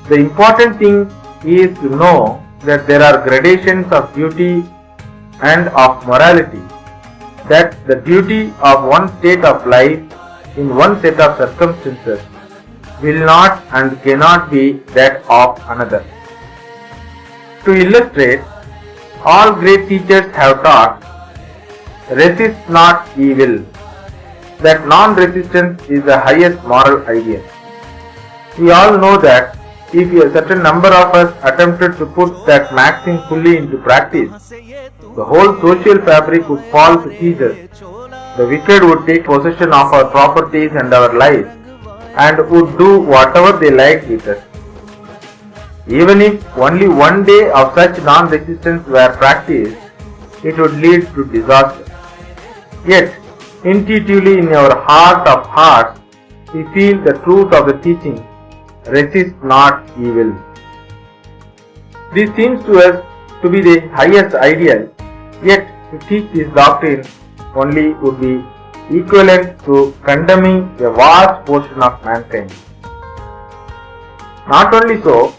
The important thing is to know that there are gradations of duty and of morality, that the duty of one state of life in one set of circumstances will not and cannot be that of another. To illustrate, all great teachers have taught, resist not evil, that non-resistance is the highest moral ideal. We all know that if a certain number of us attempted to put that maxim fully into practice, the whole social fabric would fall to pieces. The wicked would take possession of our properties and our lives and would do whatever they liked with us. Even if only one day of such non-resistance were practiced, it would lead to disaster. Yet, intuitively in our heart of hearts, we feel the truth of the teaching, resist not evil. This seems to us to be the highest ideal, yet to teach this doctrine only would be equivalent to condemning a vast portion of mankind. Not only so,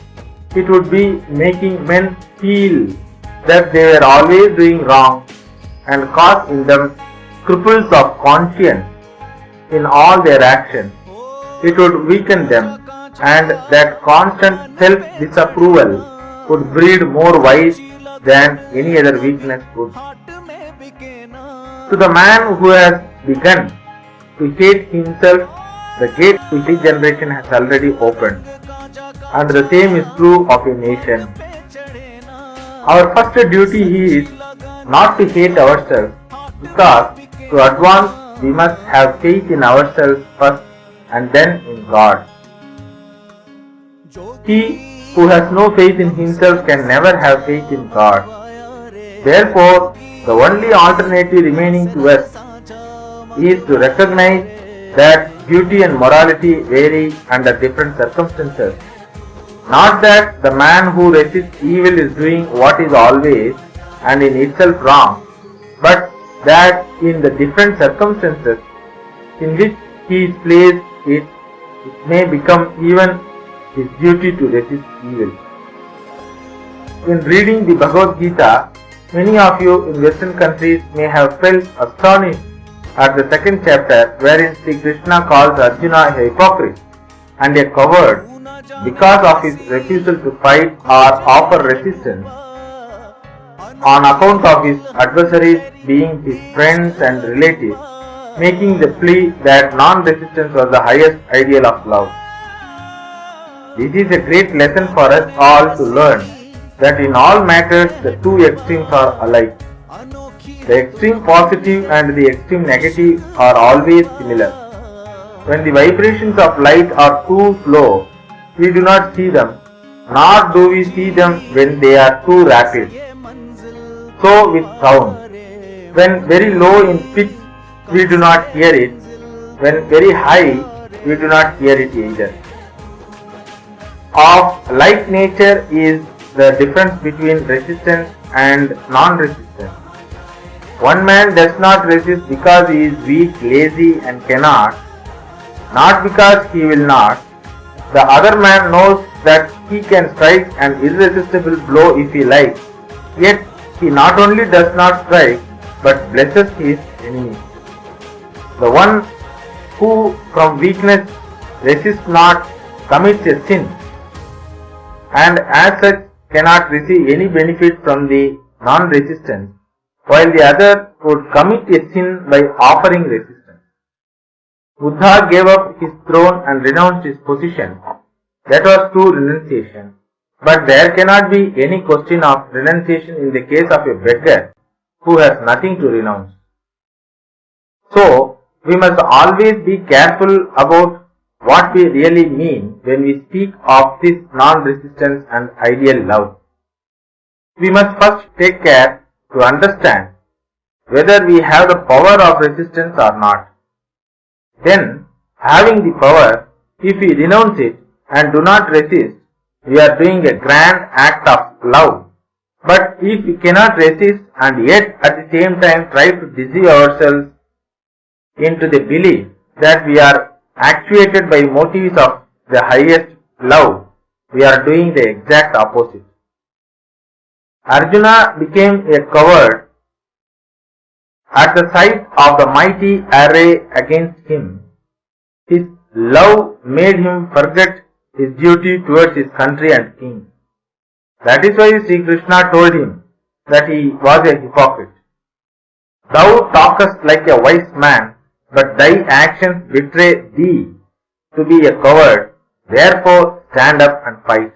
it would be making men feel that they were always doing wrong and cause in them scruples of conscience in all their actions. It would weaken them, and that constant self-disapproval would breed more vice than any other weakness would. To the man who has begun to hate himself, the gate to regeneration has already opened, and the same is true of a nation. Our first duty is not to hate ourselves, because to advance we must have faith in ourselves first and then in God. He who has no faith in himself can never have faith in God. Therefore, the only alternative remaining to us is to recognize that duty and morality vary under different circumstances. Not that the man who resists evil is doing what is always and in itself wrong, but that in the different circumstances in which he is placed, it may become even his duty to resist evil. In reading the Bhagavad Gita, many of you in Western countries may have felt astonished at the second chapter, wherein Sri Krishna calls Arjuna a hypocrite and a coward because of his refusal to fight or offer resistance on account of his adversaries being his friends and relatives, making the plea that non-resistance was the highest ideal of love. This is a great lesson for us all to learn that in all matters the two extremes are alike. The extreme positive and the extreme negative are always similar. When the vibrations of light are too low, we do not see them, nor do we see them when they are too rapid. So with sound. When very low in pitch, we do not hear it. When very high, we do not hear it either. Of like nature is the difference between resistance and non-resistance. One man does not resist because he is weak, lazy and cannot, not because he will not. The other man knows that he can strike an irresistible blow if he likes, yet he not only does not strike but blesses his enemy. The one who from weakness resists not commits a sin, and as such cannot receive any benefit from the non-resistance, while the other would commit a sin by offering resistance. Buddha gave up his throne and renounced his position. That was true renunciation. But there cannot be any question of renunciation in the case of a beggar who has nothing to renounce. So, we must always be careful about what we really mean when we speak of this non-resistance and ideal love. We must first take care to understand whether we have the power of resistance or not. Then, having the power, if we renounce it and do not resist, we are doing a grand act of love. But if we cannot resist and yet at the same time try to deceive ourselves into the belief that we are actuated by motives of the highest love, we are doing the exact opposite. Arjuna became a coward at the sight of the mighty array against him. His love made him forget his duty towards his country and king. That is why Sri Krishna told him that he was a hypocrite. Thou talkest like a wise man, but thy actions betray thee to be a coward. Therefore stand up and fight.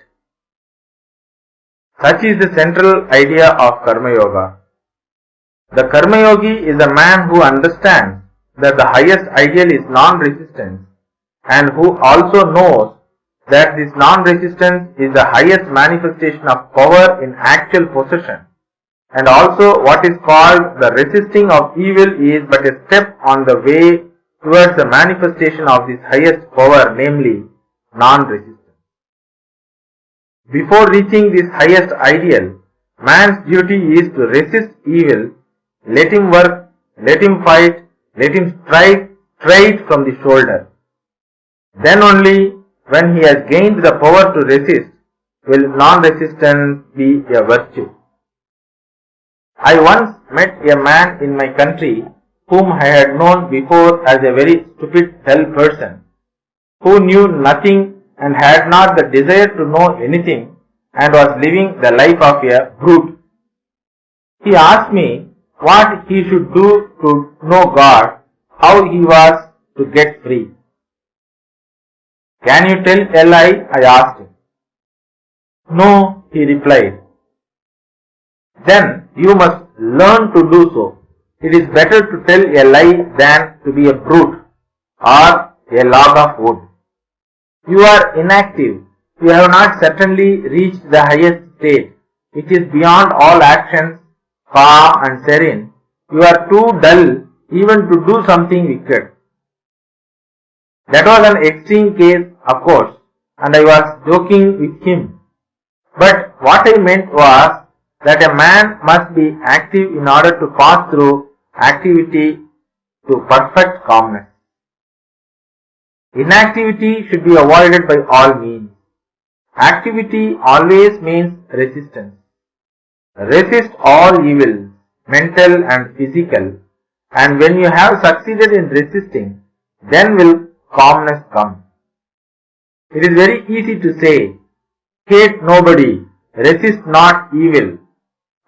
Such is the central idea of Karma Yoga. The Karma Yogi is a man who understands that the highest ideal is non-resistance and who also knows that this non-resistance is the highest manifestation of power in actual possession, and also what is called the resisting of evil is but a step on the way towards the manifestation of this highest power, namely non-resistance. Before reaching this highest ideal, man's duty is to resist evil, let him work, let him fight, let him strike straight from the shoulder. Then only when he has gained the power to resist will non-resistance be a virtue. I once met a man in my country whom I had known before as a very stupid, dull person, who knew nothing and had not the desire to know anything and was living the life of a brute. He asked me what he should do to know God, how he was to get free. Can you tell a lie? I asked him. No, he replied. Then you must learn to do so. It is better to tell a lie than to be a brute or a log of wood. You are inactive. You have not certainly reached the highest state. It is beyond all actions, calm and serene. You are too dull even to do something wicked. That was an extreme case, of course, and I was joking with him. But what I meant was that a man must be active in order to pass through activity to perfect calmness. Inactivity should be avoided by all means. Activity always means resistance. Resist all evils, mental and physical, and when you have succeeded in resisting, then will calmness come. It is very easy to say, hate nobody, resist not evil,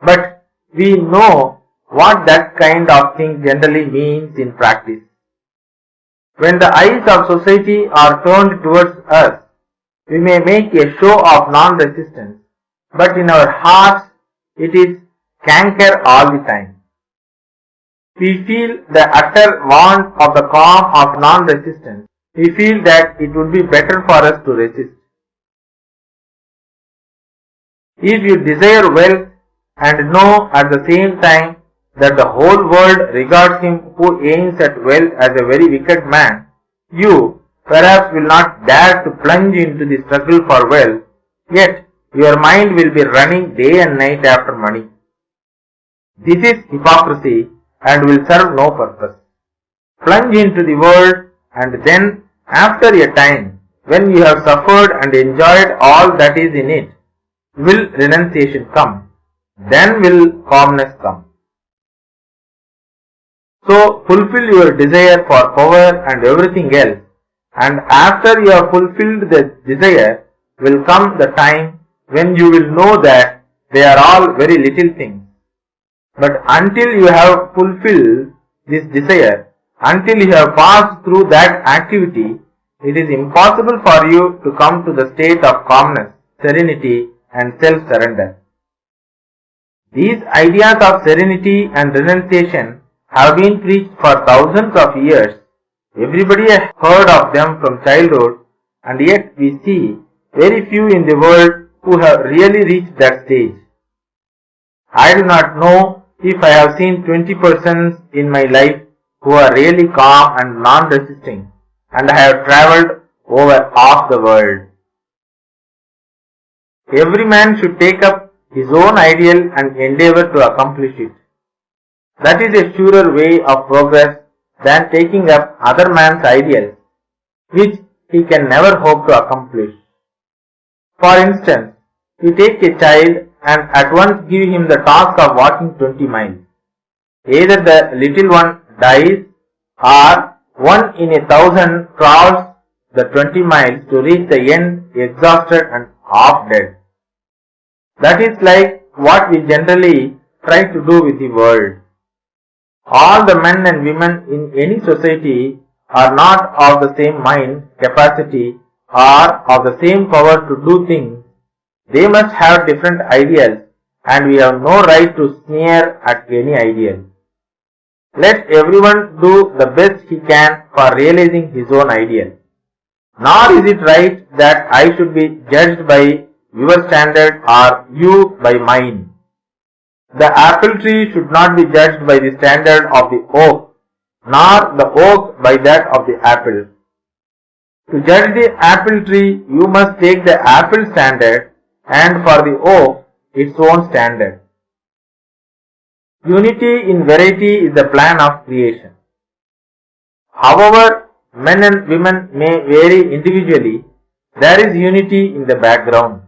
but we know what that kind of thing generally means in practice. When the eyes of society are turned towards us, we may make a show of non-resistance, but in our hearts it is canker all the time. We feel the utter want of the calm of non-resistance. We feel that it would be better for us to resist. If you desire wealth and know at the same time that the whole world regards him who aims at wealth as a very wicked man, you perhaps will not dare to plunge into the struggle for wealth, yet your mind will be running day and night after money. This is hypocrisy and will serve no purpose. Plunge into the world, and then after a time, when you have suffered and enjoyed all that is in it, will renunciation come, then will calmness come. So fulfill your desire for power and everything else, and after you have fulfilled the desire will come the time when you will know that they are all very little things. But until you have fulfilled this desire, until you have passed through that activity, it is impossible for you to come to the state of calmness, serenity and self-surrender. These ideas of serenity and renunciation have been preached for thousands of years. Everybody has heard of them from childhood, and yet we see very few in the world who have really reached that stage. I do not know if I have seen 20 persons in my life who are really calm and non-resisting, and I have travelled over half the world. Every man should take up his own ideal and endeavour to accomplish it. That is a surer way of progress than taking up other man's ideals, which he can never hope to accomplish. For instance, you take a child and at once give him the task of walking 20 miles. Either the little one dies or 1 in 1,000 crawls the 20 miles to reach the end exhausted and half dead. That is like what we generally try to do with the world. All the men and women in any society are not of the same mind capacity or of the same power to do things. They must have different ideals and we have no right to sneer at any ideal. Let everyone do the best he can for realizing his own ideal. Nor is it right that I should be judged by your standard or you by mine. The apple tree should not be judged by the standard of the oak, nor the oak by that of the apple. To judge the apple tree, you must take the apple standard and for the oak, its own standard. Unity in variety is the plan of creation. However, men and women may vary individually, there is unity in the background.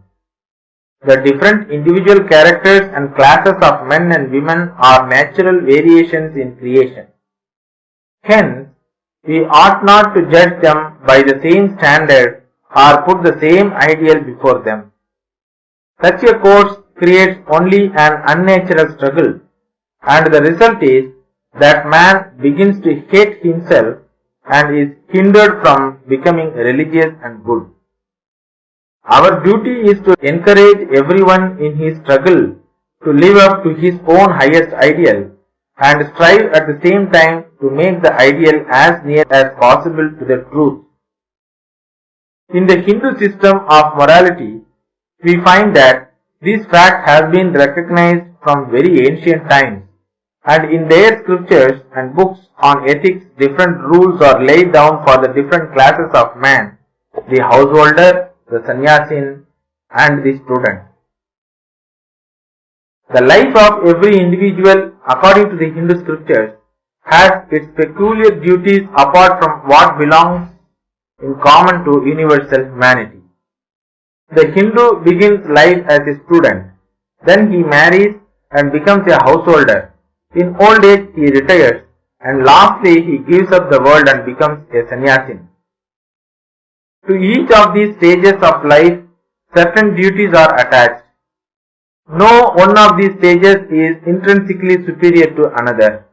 The different individual characters and classes of men and women are natural variations in creation. Hence, we ought not to judge them by the same standard or put the same ideal before them. Such a course creates only an unnatural struggle, and the result is that man begins to hate himself and is hindered from becoming religious and good. Our duty is to encourage everyone in his struggle to live up to his own highest ideal and strive at the same time to make the ideal as near as possible to the truth. In the Hindu system of morality, we find that this fact has been recognized from very ancient times, and in their scriptures and books on ethics different rules are laid down for the different classes of man, the householder, the sannyasin and the student. The life of every individual according to the Hindu scriptures has its peculiar duties apart from what belongs in common to universal humanity. The Hindu begins life as a student, then he marries and becomes a householder. In old age he retires and lastly he gives up the world and becomes a sannyasin. To each of these stages of life, certain duties are attached. No one of these stages is intrinsically superior to another.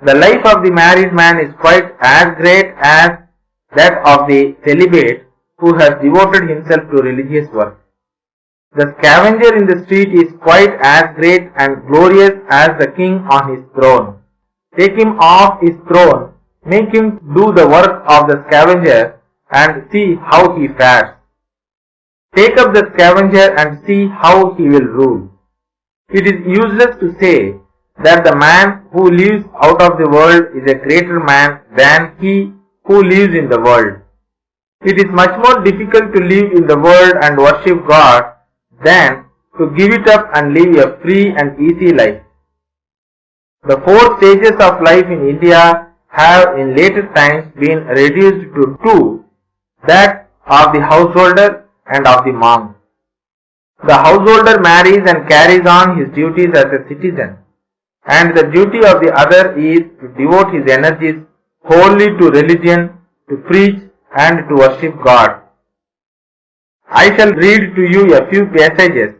The life of the married man is quite as great as that of the celibate who has devoted himself to religious work. The scavenger in the street is quite as great and glorious as the king on his throne. Take him off his throne, make him do the work of the scavenger and see how he fares. Take up the scavenger and see how he will rule. It is useless to say that the man who lives out of the world is a greater man than he who lives in the world. It is much more difficult to live in the world and worship God than to give it up and live a free and easy life. The 4 stages of life in India have in later times been reduced to 2, that of the householder and of the monk. The householder marries and carries on his duties as a citizen, and the duty of the other is to devote his energies wholly to religion, to preach and to worship God. I shall read to you a few passages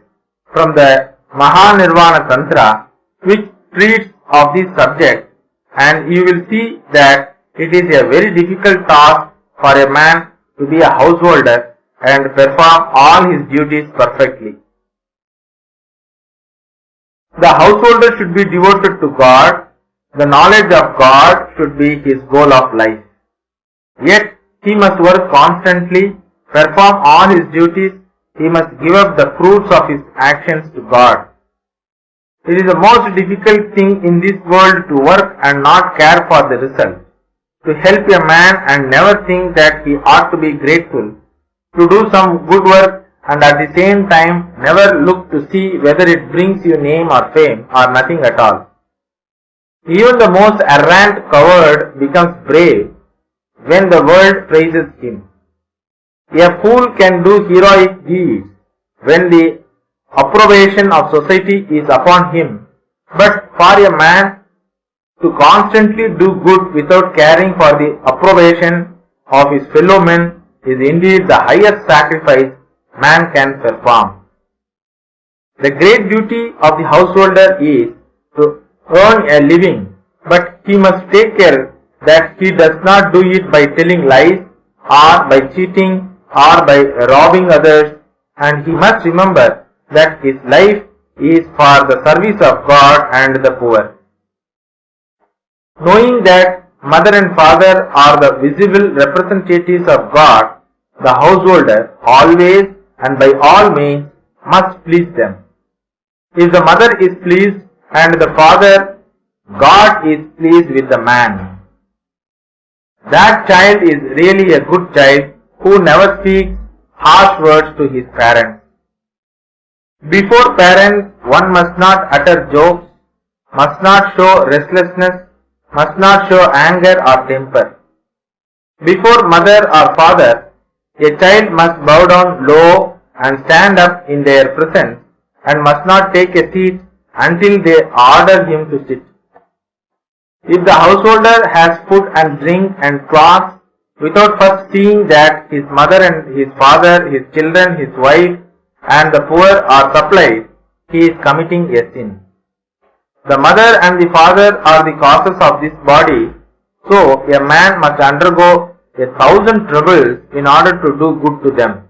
from the Mahanirvana Tantra which treats of this subject, and you will see that it is a very difficult task for a man to be a householder and perform all his duties perfectly. The householder should be devoted to God. The knowledge of God should be his goal of life. Yet he must work constantly, perform all his duties. He must give up the fruits of his actions to God. It is the most difficult thing in this world to work and not care for the result, to help a man and never think that he ought to be grateful, to do some good work and at the same time never look to see whether it brings you name or fame or nothing at all. Even the most arrant coward becomes brave when the world praises him. A fool can do heroic deeds when the approbation of society is upon him, but for a man to constantly do good without caring for the approbation of his fellow men is indeed the highest sacrifice man can perform. The great duty of the householder is to earn a living, but he must take care that he does not do it by telling lies or by cheating or by robbing others, and he must remember that his life is for the service of God and the poor. Knowing that mother and father are the visible representatives of God, the householder always and by all means must please them. If the mother is pleased and the father, God is pleased with the man. That child is really a good child who never speaks harsh words to his parents. Before parents, one must not utter jokes, must not show restlessness, must not show anger or temper. Before mother or father, a child must bow down low and stand up in their presence and must not take a seat until they order him to sit. If the householder has food and drink and clothes without first seeing that his mother and his father, his children, his wife and the poor are supplied, he is committing a sin. The mother and the father are the causes of this body, so a man must undergo 1,000 troubles in order to do good to them.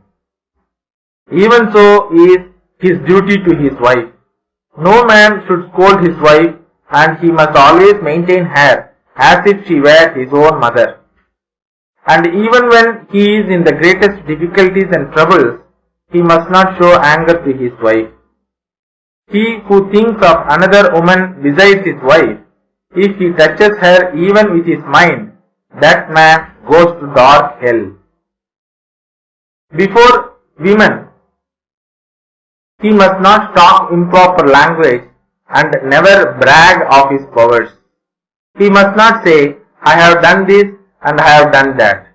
Even so is his duty to his wife. No man should scold his wife, and he must always maintain her as if she were his own mother. And even when he is in the greatest difficulties and troubles, he must not show anger to his wife. He who thinks of another woman besides his wife, if he touches her even with his mind, that man goes to dark hell. Before women, he must not talk improper language and never brag of his powers. He must not say, I have done this and I have done that.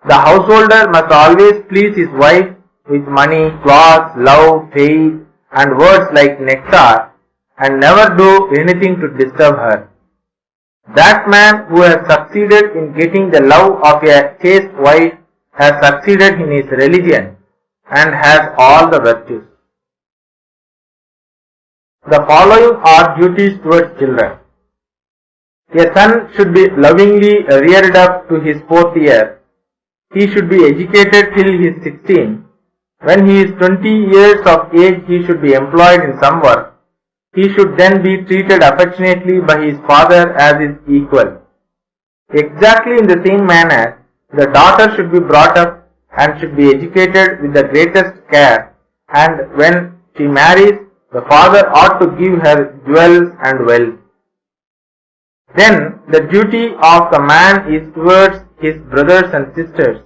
The householder must always please his wife with money, clothes, love, faith, and words like nectar, and never do anything to disturb her. That man who has succeeded in getting the love of a chaste wife has succeeded in his religion and has all the virtues. The following are duties towards children. A son should be lovingly reared up to his 4th year. He should be educated till he is 16. When he is 20 years of age, he should be employed in some work. He should then be treated affectionately by his father as his equal. Exactly in the same manner, the daughter should be brought up and should be educated with the greatest care, and when she marries, the father ought to give her jewels and wealth. Then the duty of the man is towards his brothers and sisters,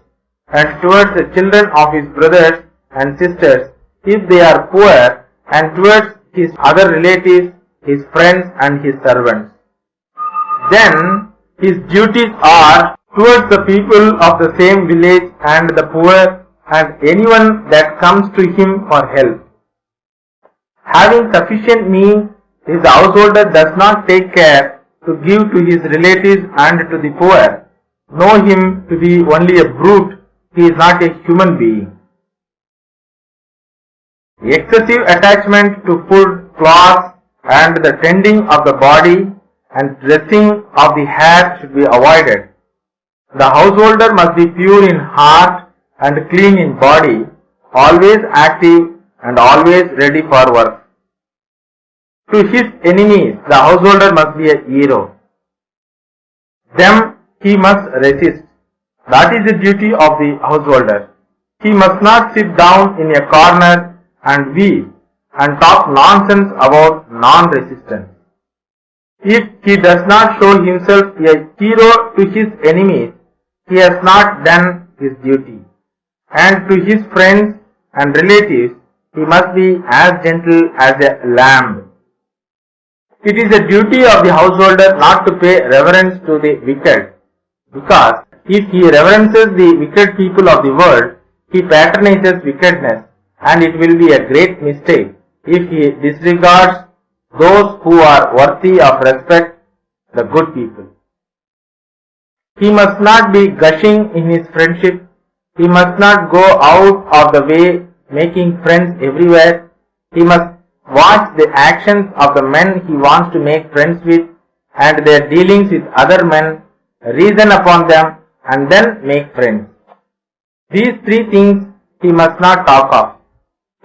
and towards the children of his brothers and sisters if they are poor, and towards his other relatives, his friends and his servants. Then his duties are towards the people of the same village and the poor and anyone that comes to him for help. Having sufficient means, his householder does not take care to give to his relatives and to the poor. Know him to be only a brute, he is not a human being. Excessive attachment to food, clothes, and the tending of the body and dressing of the hair should be avoided. The householder must be pure in heart and clean in body, always active and always ready for work. To his enemies, the householder must be a hero. Them he must resist. That is the duty of the householder. He must not sit down in a corner and weep and talk nonsense about non-resistance. If he does not show himself a hero to his enemies, he has not done his duty. And to his friends and relatives, he must be as gentle as a lamb. It is the duty of the householder not to pay reverence to the wicked, because If he reverences the wicked people of the world, he patronizes wickedness, and it will be a great mistake if he disregards those who are worthy of respect, the good people. He must not be gushing in his friendship. He must not go out of the way making friends everywhere. He must watch the actions of the men he wants to make friends with and their dealings with other men, reason upon them, and then make friends. These three things he must not talk of.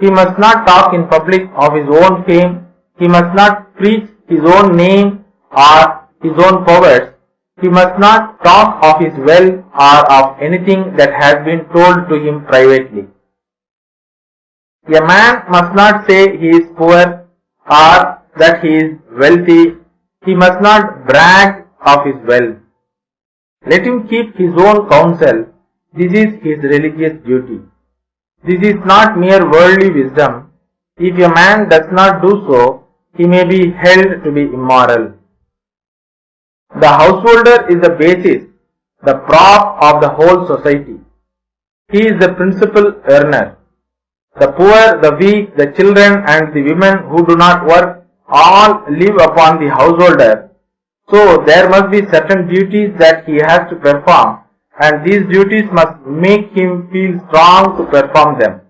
He must not talk in public of his own fame. He must not preach his own name or his own powers. He must not talk of his wealth or of anything that has been told to him privately. A man must not say he is poor or that he is wealthy. He must not brag of his wealth. Let him keep his own counsel. This is his religious duty. This is not mere worldly wisdom. If a man does not do so, he may be held to be immoral. The householder is the basis, the prop of the whole society. He is the principal earner. The poor, the weak, the children and the women who do not work all live upon the householder. So there must be certain duties that he has to perform, and these duties must make him feel strong to perform them,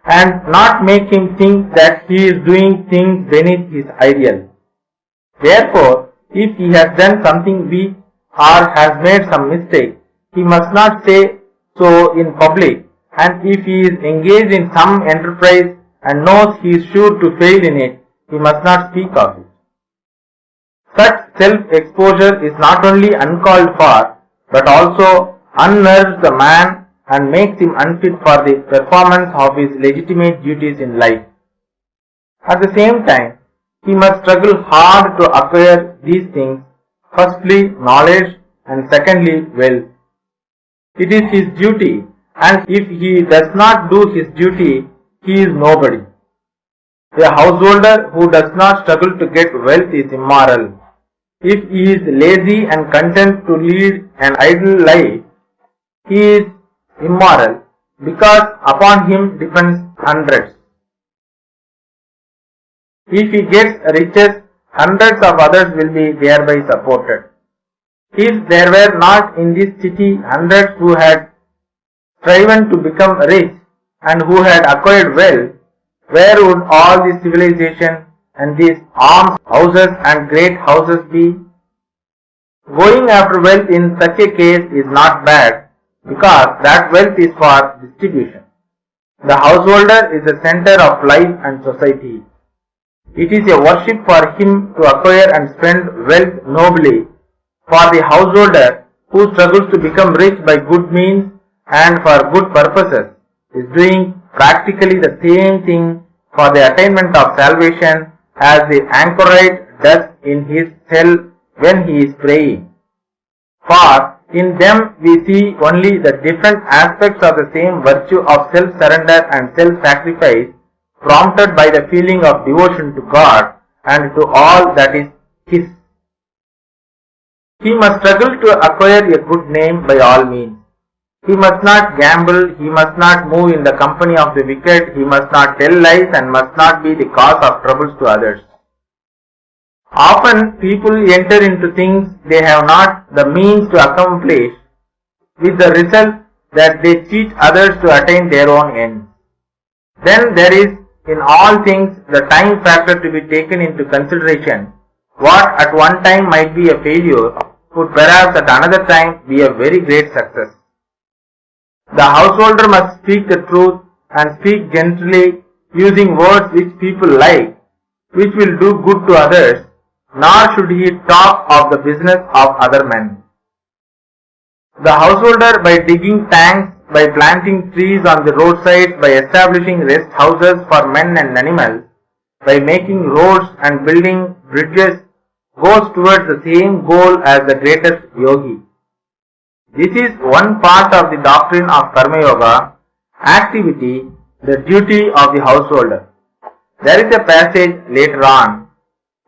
and not make him think that he is doing things beneath his ideal. Therefore, if he has done something weak or has made some mistake, he must not say so in public, and if he is engaged in some enterprise and knows he is sure to fail in it, he must not speak of it. Such self-exposure is not only uncalled for, but also unnerves the man and makes him unfit for the performance of his legitimate duties in life. At the same time, he must struggle hard to acquire these things, firstly knowledge and secondly wealth. It is his duty, and if he does not do his duty, he is nobody. A householder who does not struggle to get wealth is immoral. If he is lazy and content to lead an idle life, he is immoral, because upon him depends hundreds. If he gets riches, hundreds of others will be thereby supported. If there were not in this city hundreds who had striven to become rich and who had acquired wealth, where would all this civilization and these alms houses and great houses be? Going after wealth in such a case is not bad, because that wealth is for distribution. The householder is the center of life and society. It is a worship for him to acquire and spend wealth nobly, for the householder who struggles to become rich by good means and for good purposes is doing practically the same thing for the attainment of salvation as the anchorite does in his cell when he is praying. For in them we see only the different aspects of the same virtue of self-surrender and self-sacrifice, prompted by the feeling of devotion to God and to all that is His. He must struggle to acquire a good name by all means. He must not gamble, he must not move in the company of the wicked, he must not tell lies and must not be the cause of troubles to others. Often people enter into things they have not the means to accomplish, with the result that they cheat others to attain their own ends. Then there is in all things the time factor to be taken into consideration. What at one time might be a failure would perhaps at another time be a very great success. The householder must speak the truth and speak gently, using words which people like, which will do good to others, nor should he talk of the business of other men. The householder, by digging tanks, by planting trees on the roadside, by establishing rest houses for men and animals, by making roads and building bridges, goes towards the same goal as the greatest yogi. This is one part of the doctrine of Karma Yoga, activity, the duty of the householder. There is a passage later on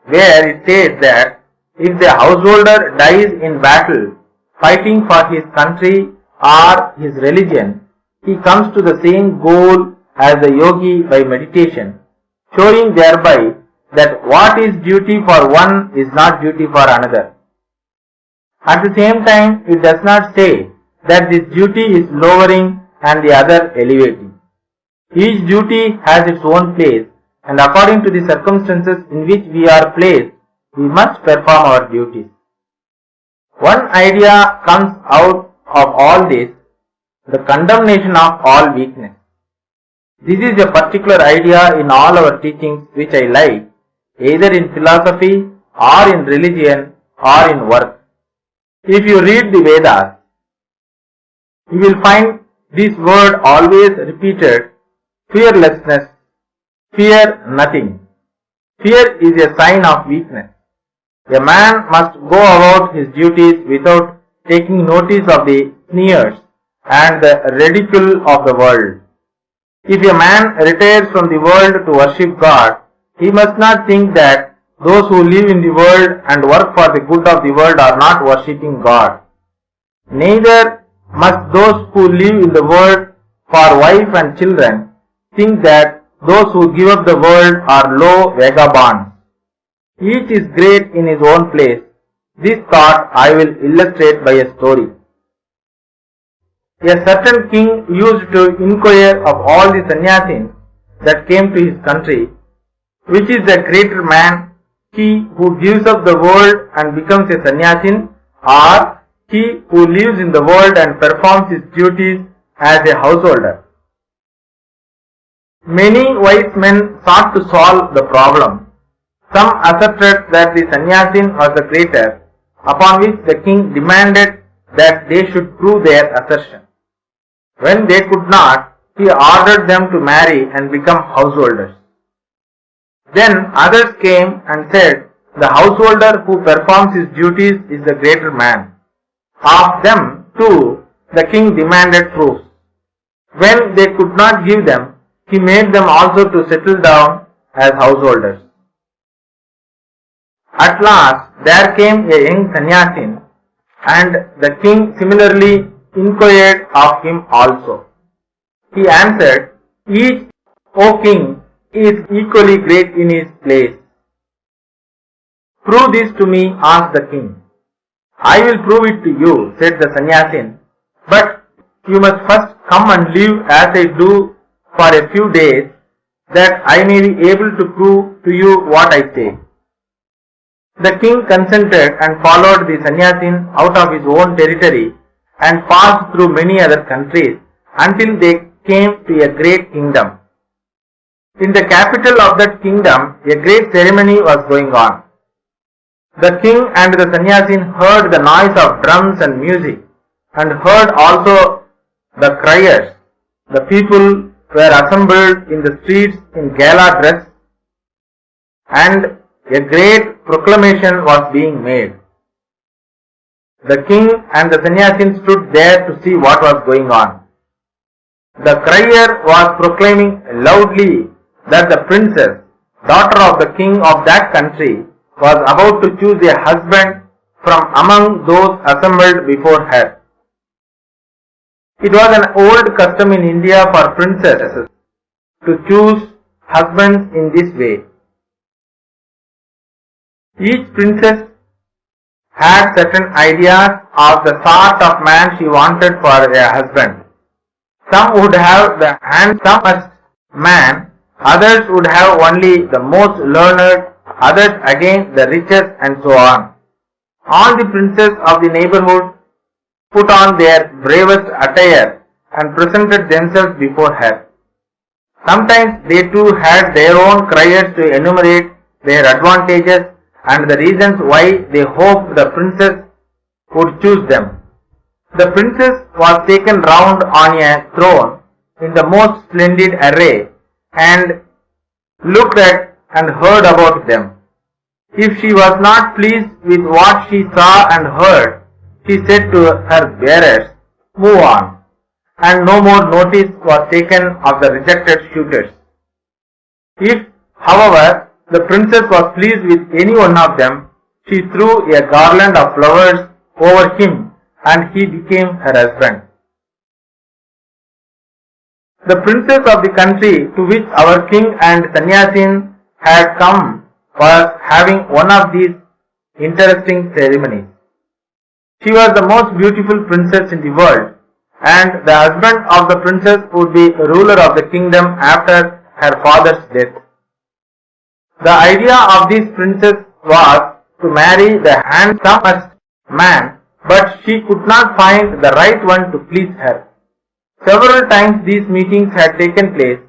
where it says that if the householder dies in battle fighting for his country or his religion, he comes to the same goal as the yogi by meditation, showing thereby that what is duty for one is not duty for another. At the same time, it does not say that this duty is lowering and the other elevating. Each duty has its own place, and according to the circumstances in which we are placed, we must perform our duties. One idea comes out of all this, the condemnation of all weakness. This is a particular idea in all our teachings which I like, either in philosophy or in religion or in work. If you read the Vedas, you will find this word always repeated: fearlessness, fear nothing. Fear is a sign of weakness. A man must go about his duties without taking notice of the sneers and the ridicule of the world. If a man retires from the world to worship God, he must not think that those who live in the world and work for the good of the world are not worshipping God. Neither must those who live in the world for wife and children think that those who give up the world are low vagabonds. Each is great in his own place. This thought I will illustrate by a story. A certain king used to inquire of all the sannyasin that came to his country, which is the greater man, he who gives up the world and becomes a sannyasin, or he who lives in the world and performs his duties as a householder. Many wise men sought to solve the problem. Some asserted that the sannyasin was the greater, upon which the king demanded that they should prove their assertion. When they could not, he ordered them to marry and become householders. Then others came and said, the householder who performs his duties is the greater man. Of them too, the king demanded proofs. When they could not give them, he made them also to settle down as householders. At last, there came a young sannyasin, and the king similarly inquired of him also. He answered, each, O king, is equally great in his place. Prove this to me, asked the king. I will prove it to you, said the sannyasin, but you must first come and live as I do for a few days, that I may be able to prove to you what I say. The king consented and followed the sannyasin out of his own territory and passed through many other countries until they came to a great kingdom. In the capital of that kingdom, a great ceremony was going on. The king and the sannyasin heard the noise of drums and music, and heard also the criers. The people were assembled in the streets in gala dress, and a great proclamation was being made. The king and the sannyasin stood there to see what was going on. The crier was proclaiming loudly that the princess, daughter of the king of that country, was about to choose a husband from among those assembled before her. It was an old custom in India for princesses to choose husbands in this way. Each princess had certain ideas of the sort of man she wanted for a husband. Some would have the handsomest man, others would have only the most learned, others again the richest, and so on. All the princes of the neighborhood put on their bravest attire and presented themselves before her. Sometimes they too had their own criers to enumerate their advantages and the reasons why they hoped the princess would choose them. The princess was taken round on a throne in the most splendid array and looked at and heard about them. If she was not pleased with what she saw and heard, she said to her bearers, move on, and no more notice was taken of the rejected suitors. If, however, the princess was pleased with any one of them, she threw a garland of flowers over him and he became her husband. The princess of the country to which our king and Sannyasin had come was having one of these interesting ceremonies. She was the most beautiful princess in the world, and the husband of the princess would be ruler of the kingdom after her father's death. The idea of this princess was to marry the handsomest man, but she could not find the right one to please her. Several times these meetings had taken place,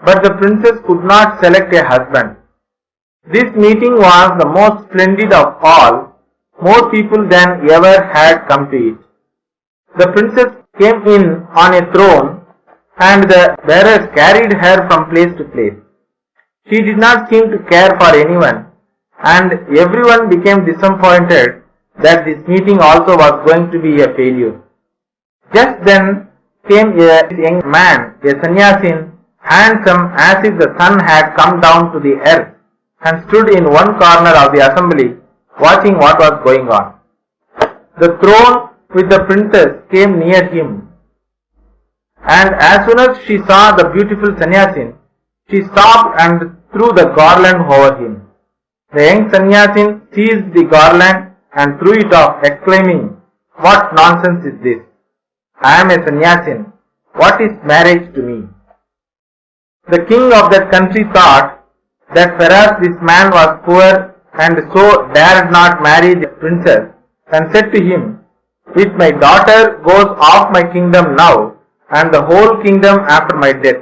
but the princess could not select a husband. This meeting was the most splendid of all. More people than ever had come to it. The princess came in on a throne, and the bearers carried her from place to place. She did not seem to care for anyone, and everyone became disappointed that this meeting also was going to be a failure. Just then came a young man, a Sannyasin, handsome as if the sun had come down to the earth, and stood in one corner of the assembly, watching what was going on. The throne with the princess came near him, and as soon as she saw the beautiful Sannyasin, she stopped and threw the garland over him. The young Sannyasin seized the garland and threw it off, exclaiming, "What nonsense is this? I am a Sannyasin. What is marriage to me?" The king of that country thought that perhaps this man was poor and so dared not marry the princess, and said to him, "If my daughter goes off my kingdom now, and the whole kingdom after my death,"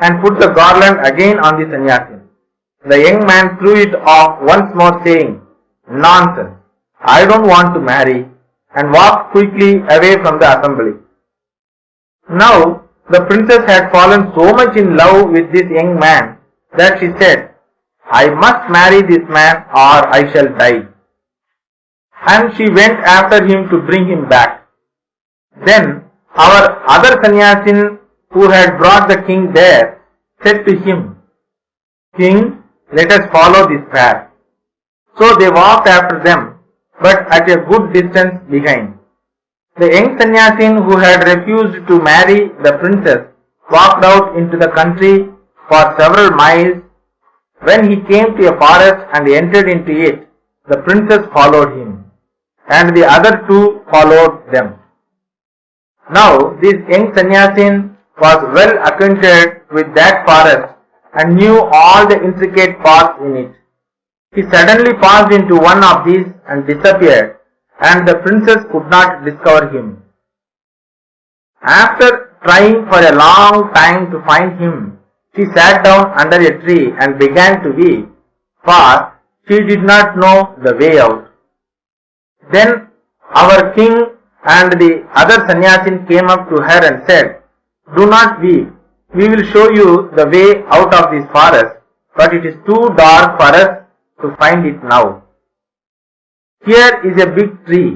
and put the garland again on the Sannyasin. The young man threw it off once more, saying, "Nonsense, I don't want to marry," and walked quickly away from the assembly. Now the princess had fallen so much in love with this young man that she said, "I must marry this man or I shall die." And she went after him to bring him back. Then our other Sannyasin, who had brought the king there, said to him, "King, let us follow this path." So they walked after them, but at a good distance behind. The young Sannyasin who had refused to marry the princess walked out into the country for several miles. When he came to a forest and entered into it, the princess followed him, and the other two followed them. Now this young Sannyasin was well acquainted with that forest and knew all the intricate paths in it. He suddenly passed into one of these and disappeared, and the princess could not discover him. After trying for a long time to find him, she sat down under a tree and began to weep, for she did not know the way out. Then our king and the other Sannyasin came up to her and said, "Do not weep. We will show you the way out of this forest, but it is too dark for us to find it now. Here is a big tree.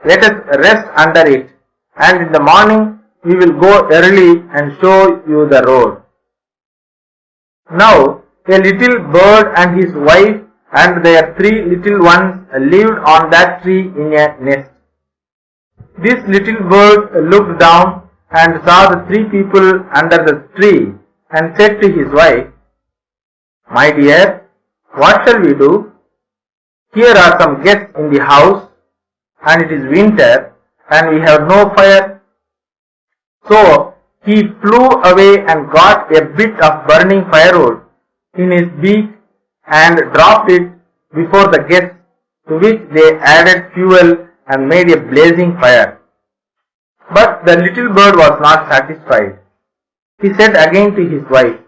Let us rest under it, and in the morning we will go early and show you the road." Now a little bird and his wife and their 3 little ones lived on that tree in a nest. This little bird looked down and saw the 3 people under the tree and said to his wife, "My dear, what shall we do? Here are some guests in the house, and it is winter, and we have no fire." So he flew away and got a bit of burning firewood in his beak and dropped it before the guests, to which they added fuel and made a blazing fire. But the little bird was not satisfied. He said again to his wife,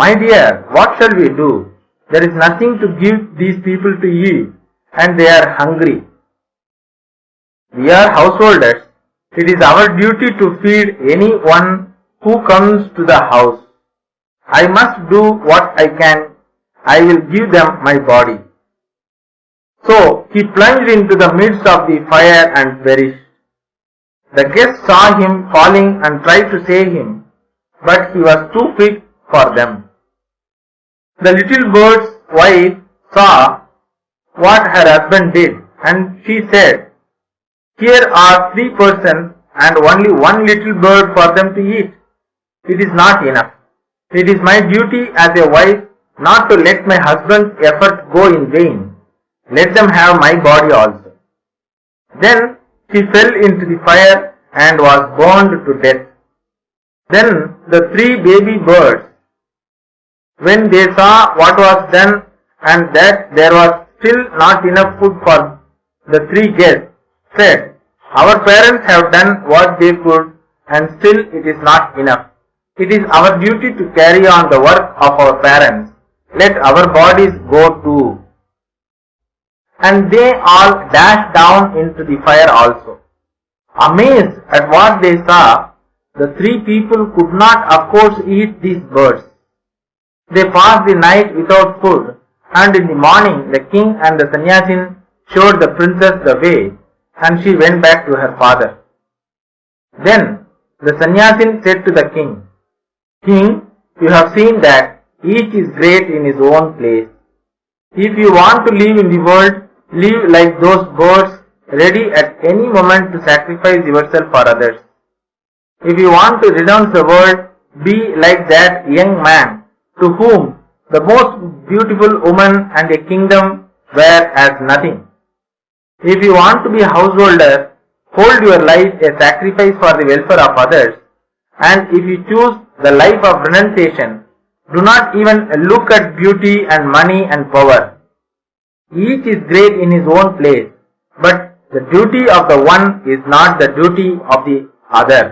"My dear, what shall we do? There is nothing to give these people to eat, and they are hungry. We are householders. It is our duty to feed anyone who comes to the house. I must do what I can. I will give them my body." So he plunged into the midst of the fire and perished. The guests saw him falling and tried to save him, but he was too quick for them. The little bird's wife saw what her husband did, and she said, Here are 3 persons and only one little bird for them to eat. It is not enough. It is my duty as a wife not to let my husband's effort go in vain. Let them have my body also. Then she fell into the fire and was burned to death. Then the 3 baby birds, when they saw what was done and that there was still not enough food for the 3 guests, said, "Our parents have done what they could and still it is not enough. It is our duty to carry on the work of our parents. Let our bodies go too." And they all dashed down into the fire also. Amazed at what they saw, the 3 people could not of course eat these birds. They passed the night without food, and in the morning the king and the sannyasin showed the princess the way, and she went back to her father. Then the sannyasin said to the king, "King, you have seen that each is great in his own place. If you want to live in the world, live like those birds, ready at any moment to sacrifice yourself for others. If you want to renounce the world, be like that young man to whom the most beautiful woman and a kingdom were as nothing. If you want to be a householder, hold your life a sacrifice for the welfare of others, and if you choose the life of renunciation, do not even look at beauty and money and power. Each is great in his own place, but the duty of the one is not the duty of the other."